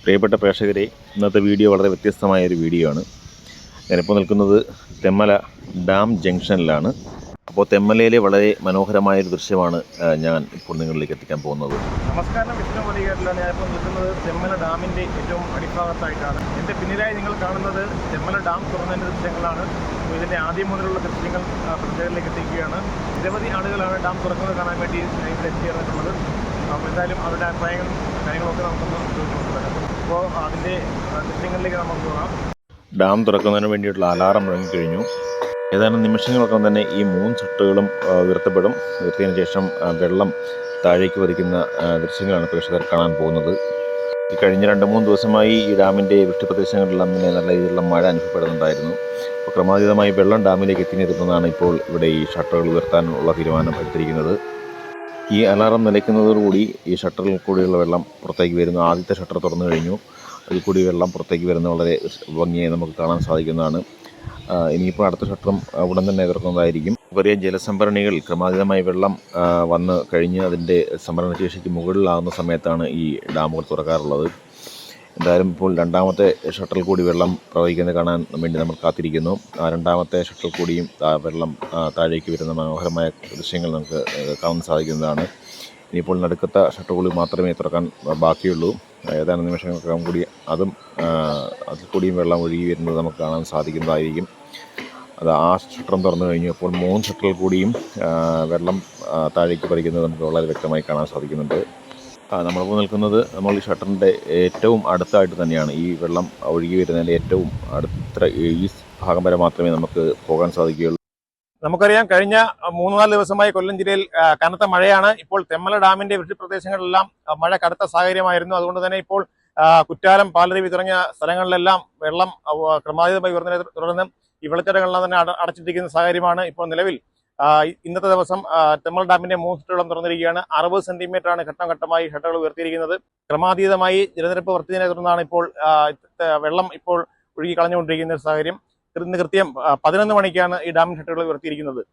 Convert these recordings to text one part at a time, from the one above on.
പ്രിയപ്പെട്ട പ്രേക്ഷകരെ, ഇന്നത്തെ വീഡിയോ വളരെ വ്യത്യസ്തമായൊരു വീഡിയോ ആണ്. ഞാനിപ്പോൾ നിൽക്കുന്നത് തെന്മല ഡാം ജംഗ്ഷനിലാണ്. അപ്പോൾ തെന്മലയിലെ വളരെ മനോഹരമായൊരു ദൃശ്യമാണ് ഞാൻ ഇപ്പോൾ നിങ്ങളിലേക്ക് എത്തിക്കാൻ പോകുന്നത്. നമസ്കാരം, വിഷ്ണു മലയാറിലാണ്. ഞാനിപ്പോൾ നിൽക്കുന്നത് തെന്മല ഡാമിൻ്റെ ഏറ്റവും അടിഭാഗത്തായിട്ടാണ്. എൻ്റെ പിന്നിലായി നിങ്ങൾ കാണുന്നത് തെന്മല ഡാം തുറന്നതിൻ്റെ ദൃശ്യങ്ങളാണ്. ഇതിൻ്റെ ആദ്യം മുതലുള്ള ദൃശ്യങ്ങൾ പ്രേക്ഷകരിലേക്ക് എത്തിക്കുകയാണ്. നിരവധി ആളുകളാണ് ഡാം തുറക്കുന്നത് കാണാൻ വേണ്ടി ഇവിടെ എത്തിച്ചേർന്നിട്ടുള്ളത്. അപ്പോൾ എന്തായാലും അവരുടെ കാര്യങ്ങളൊക്കെ നമുക്കൊന്ന് ചോദിച്ചുകൊണ്ടുവരാം. അപ്പോൾ അതിൻ്റെ ദൃശ്യങ്ങളിലേക്ക് നമുക്ക് പോകാം. ഡാം തുറക്കുന്നതിന് വേണ്ടിയിട്ടുള്ള അലാറം മുഴങ്ങിക്കഴിഞ്ഞു. ഏതാനും നിമിഷങ്ങളൊക്കെ തന്നെ ഈ 3 ഷട്ടറുകളും ഉയർത്തപ്പെടും. ഉയർത്തിയതിനു ശേഷം വെള്ളം താഴേക്ക് പതിക്കുന്ന ദൃശ്യങ്ങളാണ് പ്രേക്ഷകർ കാണാൻ പോകുന്നത്. ഈ കഴിഞ്ഞ 2-3 ദിവസമായി ഈ ഡാമിൻ്റെ വൃഷ്ടിപ്രദേശങ്ങളിലെല്ലാം തന്നെ നല്ല രീതിയിലുള്ള മഴ അനുഭവപ്പെടുന്നുണ്ടായിരുന്നു. അപ്പോൾ ക്രമാതീതമായി വെള്ളം ഡാമിലേക്ക് എത്തിനിരുന്നതാണ് ഇപ്പോൾ ഇവിടെ ഈ ഷട്ടറുകൾ ഉയർത്താനുള്ള തീരുമാനം എടുത്തിരിക്കുന്നത്. ഈ അലാറം നിലയ്ക്കുന്നതോടുകൂടി ഈ ഷട്ടറിൽ കൂടിയുള്ള വെള്ളം പുറത്തേക്ക് വരുന്നു. ആദ്യത്തെ ഷട്ടർ തുറന്നു കഴിഞ്ഞു. അതിൽ കൂടി വെള്ളം പുറത്തേക്ക് വരുന്നത് വളരെ ഭംഗിയായി നമുക്ക് കാണാൻ സാധിക്കുന്നതാണ്. ഇനിയിപ്പോൾ അടുത്ത ഷട്ടറും ഉടൻ തന്നെ തുറക്കുന്നതായിരിക്കും. വലിയ ജലസംഭരണികൾ ക്രമാതീതമായി വെള്ളം വന്ന് കഴിഞ്ഞ് അതിൻ്റെ സംഭരണശേഷിക്ക് മുകളിലാകുന്ന സമയത്താണ് ഈ ഡാമുകൾ തുറക്കാറുള്ളത്. എന്തായാലും ഇപ്പോൾ രണ്ടാമത്തെ ഷട്ടറിൽ കൂടി വെള്ളം പ്രവഹിക്കുന്നത് കാണാൻ വേണ്ടി നമ്മൾ കാത്തിരിക്കുന്നു. രണ്ടാമത്തെ ഷട്ടറിൽ കൂടിയും വെള്ളം താഴേക്ക് വരുന്ന മനോഹരമായ ദൃശ്യങ്ങൾ നമുക്ക് കാണാൻ സാധിക്കുന്നതാണ്. ഇനിയിപ്പോൾ നടുക്കത്തെ ഷട്ടറുകൾ മാത്രമേ തുറക്കാൻ ബാക്കിയുള്ളൂ. ഏതാനും നിമിഷങ്ങൾക്കകം കൂടി അതിൽ കൂടിയും വെള്ളം ഒഴുകി വരുന്നത് നമുക്ക് കാണാൻ സാധിക്കുന്നതായിരിക്കും. അത് ആ ഷട്ടറും തുറന്നു കഴിഞ്ഞു. അപ്പോൾ 3 ഷട്ടറിൽ കൂടിയും വെള്ളം താഴേക്ക് പതിക്കുന്നത് നമുക്ക് വളരെ വ്യക്തമായി കാണാൻ സാധിക്കുന്നുണ്ട്. നമ്മളിപ്പോൾ നിൽക്കുന്നത് നമ്മൾ ഈ ഷട്ടറിൻ്റെ ഏറ്റവും അടുത്തായിട്ട് തന്നെയാണ്. ഈ വെള്ളം ഒഴുകി വരുന്നതിൻ്റെ ഏറ്റവും അടുത്ത ഈ ഭാഗം വരെ മാത്രമേ നമുക്ക് പോകാൻ സാധിക്കുകയുള്ളൂ. നമുക്കറിയാം, കഴിഞ്ഞ 3-4 ദിവസമായി കൊല്ലം ജില്ലയിൽ കനത്ത മഴയാണ്. ഇപ്പോൾ തെന്മല ഡാമിന്റെ വൃഷ്ടിപ്രദേശങ്ങളിലെല്ലാം മഴ കടുത്ത സാഹചര്യമായിരുന്നു. അതുകൊണ്ട് തന്നെ ഇപ്പോൾ കുറ്റാലം, പാലരുവി തുടങ്ങിയ സ്ഥലങ്ങളിലെല്ലാം വെള്ളം ക്രമാതീതമായി ഉയർന്നതിനെ തുടർന്ന് ഈ വെള്ളച്ചാട്ടങ്ങളെല്ലാം തന്നെ അടച്ചിട്ടിരിക്കുന്ന സാഹചര്യമാണ് ഇപ്പോൾ നിലവിൽ. ഇന്നത്തെ ദിവസം തെന്മല ഡാമിന്റെ 3 ഷട്ടറുകളും തുറന്നിരിക്കുകയാണ്. 60 സെന്റിമീറ്ററാണ് ഘട്ടം ഘട്ടമായി ഷട്ടറുകൾ ഉയർത്തിയിരിക്കുന്നത്. ക്രമാതീതമായി ജലനിരപ്പ് വർദ്ധിച്ചതിനെ തുടർന്നാണ് ഇപ്പോൾ വെള്ളം ഇപ്പോൾ ഒഴുകി കളഞ്ഞുകൊണ്ടിരിക്കുന്ന ഒരു സാഹചര്യം. ഇന്ന് കൃത്യം 11 മണിക്കാണ് ഈ ഡാമിൻ ഷട്ടറുകൾ ഉയർത്തിയിരിക്കുന്നത്.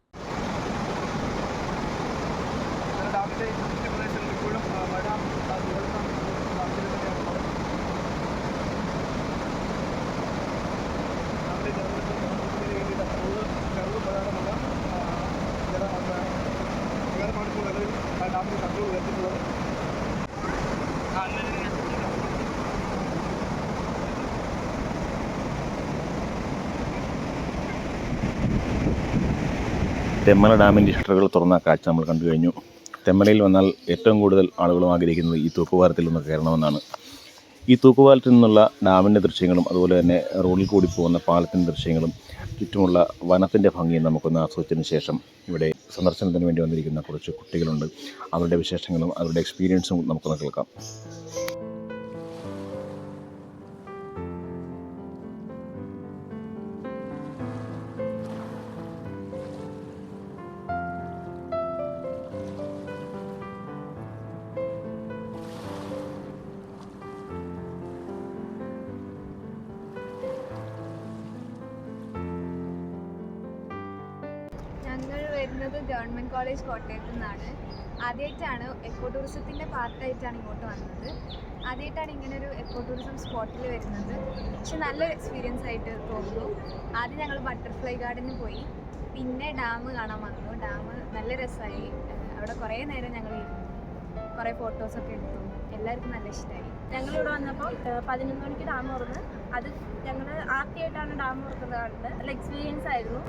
തെന്മല ഡാമിൻ്റെ ഷട്ടറുകൾ തുറന്ന കാഴ്ച നമ്മൾ കണ്ടു കഴിഞ്ഞു. തെന്മലയിൽ വന്നാൽ ഏറ്റവും കൂടുതൽ ആളുകളും ആഗ്രഹിക്കുന്നത് ഈ തൂക്കുപാലത്തിൽ നിന്ന് കയറണമെന്നാണ്. ഈ തൂക്കുപാലത്തിൽ നിന്നുള്ള ഡാമിൻ്റെ ദൃശ്യങ്ങളും അതുപോലെ തന്നെ റോഡിൽ കൂടി പോകുന്ന പാലത്തിൻ്റെ ദൃശ്യങ്ങളും ചുറ്റുമുള്ള വനത്തിൻ്റെ ഭംഗിയും നമുക്കൊന്ന് ആസ്വദിച്ചതിന് ശേഷം ഇവിടെ സന്ദർശനത്തിന് വേണ്ടി വന്നിരിക്കുന്ന കുറച്ച് കുട്ടികളുണ്ട്. അവരുടെ വിശേഷങ്ങളും അവരുടെ എക്സ്പീരിയൻസും നമുക്കൊന്ന് കേൾക്കാം. ഞങ്ങൾ വരുന്നത് ഗവൺമെൻറ് കോളേജ് കോട്ടയത്തു നിന്നാണ്. ആദ്യമായിട്ടാണ് എക്കോ ടൂറിസത്തിൻ്റെ പാർട്ടായിട്ടാണ് ഇങ്ങോട്ട് വന്നത്. ആദ്യമായിട്ടാണ് ഇങ്ങനൊരു എക്കോ ടൂറിസം സ്പോട്ടിൽ വരുന്നത്. പക്ഷെ നല്ലൊരു എക്സ്പീരിയൻസ് ആയിട്ട് തോന്നുന്നു. ആദ്യം ഞങ്ങൾ ബട്ടർഫ്ലൈ ഗാർഡനിൽ പോയി, പിന്നെ ഡാം കാണാൻ വന്നു. ഡാം നല്ല രസമായി. അവിടെ കുറേ നേരം ഞങ്ങൾ ഇരുന്നു, കുറേ ഫോട്ടോസൊക്കെ എടുത്തു. എല്ലാവർക്കും നല്ല ഇഷ്ടമായി. ഞങ്ങളിവിടെ വന്നപ്പോൾ 11 മണിക്ക് ഡാം തുറന്ന്. അത് ഞങ്ങൾ ആദ്യമായിട്ടാണ് ഡാം തുറക്കുന്നത് കാണുന്നത്. നല്ല എക്സ്പീരിയൻസ് ആയിരുന്നു.